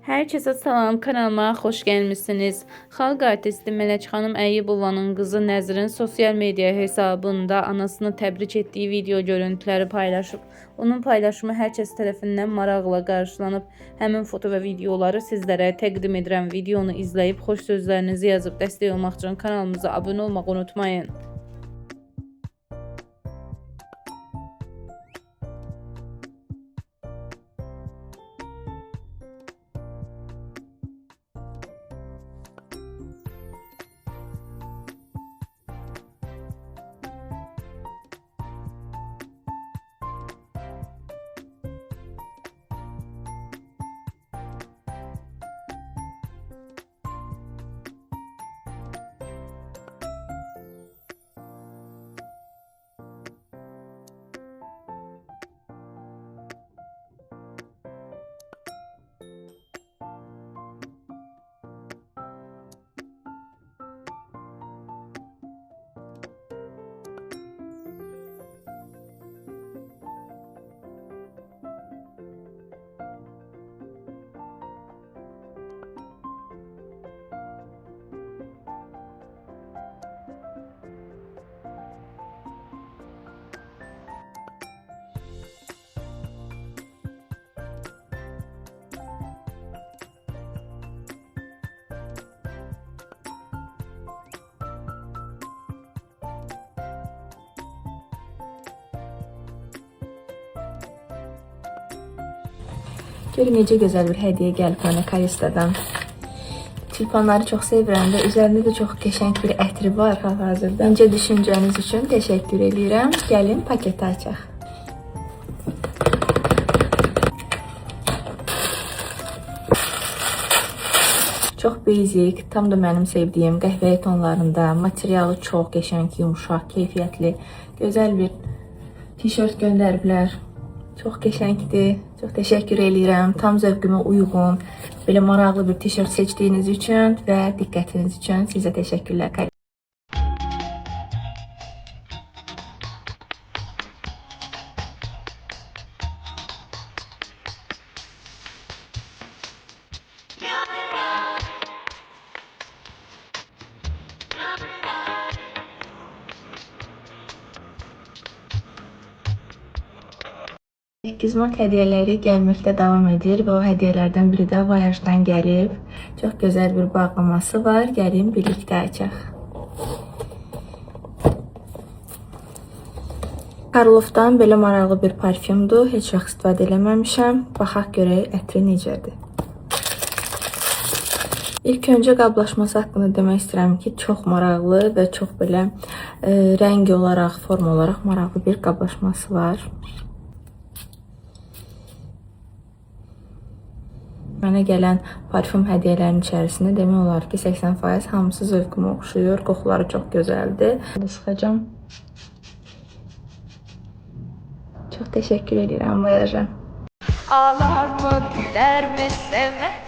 Herkese salam, kanalıma xoş gəlmisiniz. Xalq artisti Mələk xanım Əyyubovanın qızı Nəzrin sosial media hesabında anasını təbrik etdiyi video görüntüləri paylaşıb. Onun paylaşımı hər kəs tərəfindən maraqla qarşılanıb. Həmin foto və videoları sizlərə təqdim edirəm. Videonu izləyib xoş sözlərinizi yazıb dəstək olmaq üçün kanalımıza abunə olmağı unutmayın. Görün necə gözəl bir hədiyyə gəlib mənə Kalistadan. Tülpanları çox sevirəm və üzərində də çox qəşəng bir ətri var hal-hazırda. Öncə düşüncəniz üçün təşəkkür edirəm. Gəlin paketi açaq. Çox basic, tam da mənim sevdiyim qəhvəyi tonlarında, materialı çox qəşəng, yumşaq, keyfiyyətli, gözəl bir tişört göndəriblər. Çox qəşəngdir. Çox təşəkkür edirəm. Tam zövqümə uyğun, belə maraqlı bir tişört seçdiyiniz üçün və diqqətiniz üçün sizə təşəkkürlər. Qızmaq hədiyyələri gəlməkdə davam edir və o hədiyyələrdən biri də Voyage'dan gəlib. Çox gözəl bir bağlaması var. Gəlin birlikdə açaq. Karlov'dan belə maraqlı bir parfümdür. Heç vaxt istifadə eləməmişəm. Baxaq görək ətri necədir. İlk öncə qablaşması haqqında demək istəyirəm ki, çox maraqlı və çox belə rəng olaraq, form olaraq maraqlı bir qablaşması var. Mənə gələn parfüm hədiyyələrin içərisində demək olar ki, 80% hamısı zövqümə oxşuyur. Qoxuları çox gözəldir. Sıxacam. Çox təşəkkür edirəm Voyage'a. Ağlar mı, gülər mi, sevmək